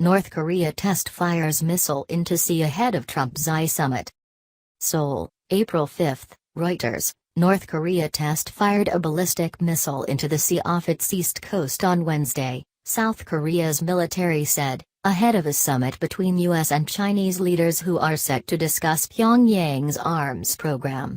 North Korea test fires missile into sea ahead of Trump-Xi summit. Seoul, April 5, Reuters. North Korea test-fired a ballistic missile into the sea off its east coast on Wednesday, South Korea's military said, ahead of a summit between U.S. and Chinese leaders who are set to discuss Pyongyang's arms program.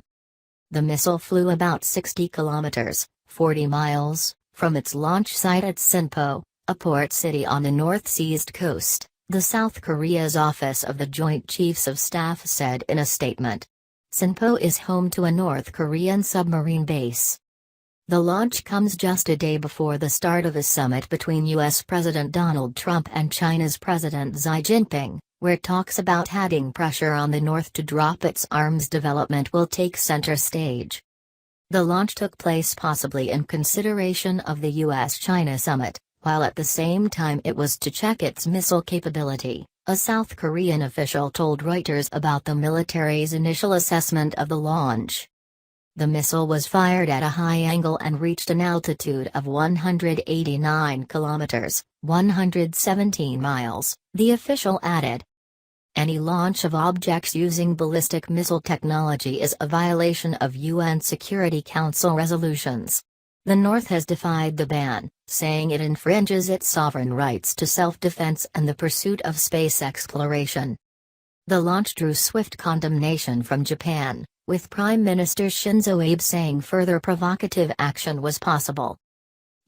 The missile flew about 60 kilometers, 40 miles, from its launch site at Sinpo, a port city on the North Sea's coast, the South Korea's Office of the Joint Chiefs of Staff said in a statement. Sinpo is home to a North Korean submarine base. The launch comes just a day before the start of a summit between U.S. President Donald Trump and China's President Xi Jinping, where talks about adding pressure on the North to drop its arms development will take center stage. The launch took place possibly in consideration of the U.S.-China summit, while at the same time it was to check its missile capability. A South Korean official told Reuters about the military's initial assessment of the launch. The missile was fired at a high angle and reached an altitude of 189 kilometers, 117 miles, the official added. Any launch of objects using ballistic missile technology is a violation of UN Security Council resolutions. The North has defied the ban, saying it infringes its sovereign rights to self-defense and the pursuit of space exploration. The launch drew swift condemnation from Japan, with Prime Minister Shinzo Abe saying further provocative action was possible.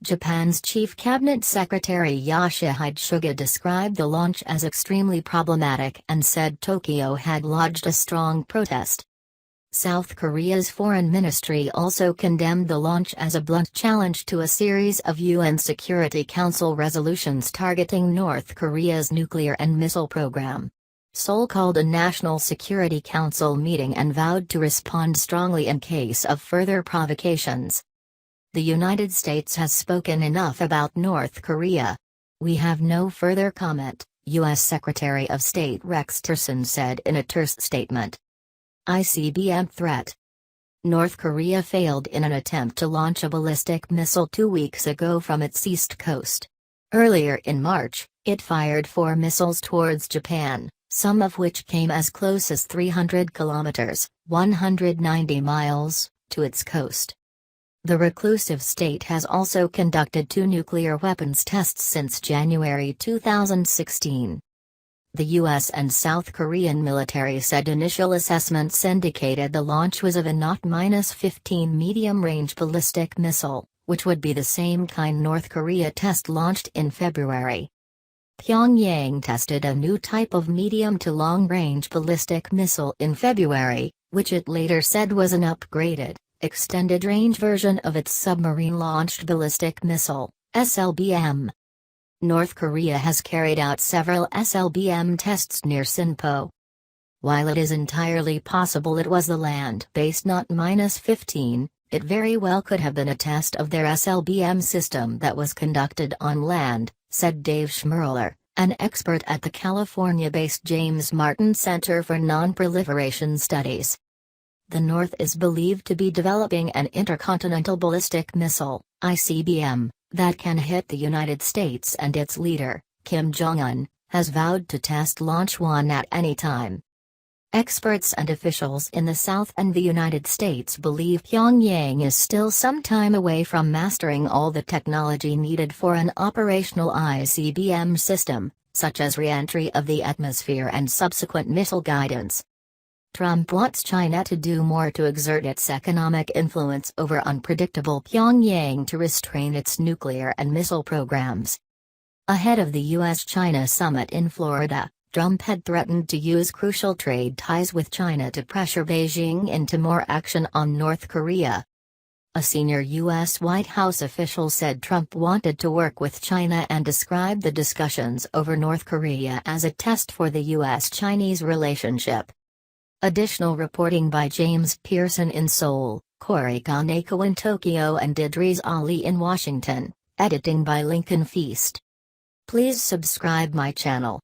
Japan's Chief Cabinet Secretary Yoshihide Suga described the launch as extremely problematic and said Tokyo had lodged a strong protest. South Korea's foreign ministry also condemned the launch as a blunt challenge to a series of UN Security Council resolutions targeting North Korea's nuclear and missile program. Seoul called a National Security Council meeting and vowed to respond strongly in case of further provocations. The United States has spoken enough about North Korea. We have no further comment, U.S. Secretary of State Rex Tillerson said in a terse statement. ICBM threat. North Korea failed in an attempt to launch a ballistic missile 2 weeks ago from its east coast. Earlier in March, it fired 4 missiles towards Japan, some of which came as close as 300 kilometers, 190 miles, to its coast. The reclusive state has also conducted 2 nuclear weapons tests since January 2016. The U.S. and South Korean military said initial assessments indicated the launch was of a Not-15 medium-range ballistic missile, which would be the same kind North Korea test-launched in February. Pyongyang tested a new type of medium to long-range ballistic missile in February, which it later said was an upgraded, extended-range version of its submarine-launched ballistic missile, SLBM. North Korea has carried out several SLBM tests near Sinpo. While it is entirely possible it was the land-based Not-15, it very well could have been a test of their SLBM system that was conducted on land, said Dave Schmerler, an expert at the California-based James Martin Center for Non-Proliferation Studies. The North is believed to be developing an intercontinental ballistic missile, ICBM, that can hit the United States, and its leader, Kim Jong-un, has vowed to test launch one at any time. Experts and officials in the South and the United States believe Pyongyang is still some time away from mastering all the technology needed for an operational ICBM system, such as re-entry of the atmosphere and subsequent missile guidance. Trump wants China to do more to exert its economic influence over unpredictable Pyongyang to restrain its nuclear and missile programs. Ahead of the U.S.-China summit in Florida, Trump had threatened to use crucial trade ties with China to pressure Beijing into more action on North Korea. A senior U.S. White House official said Trump wanted to work with China and described the discussions over North Korea as a test for the U.S.-Chinese relationship. Additional reporting by James Pearson in Seoul, Corey Kaneko in Tokyo and Idris Ali in Washington, editing by Lincoln Feast. Please subscribe my channel.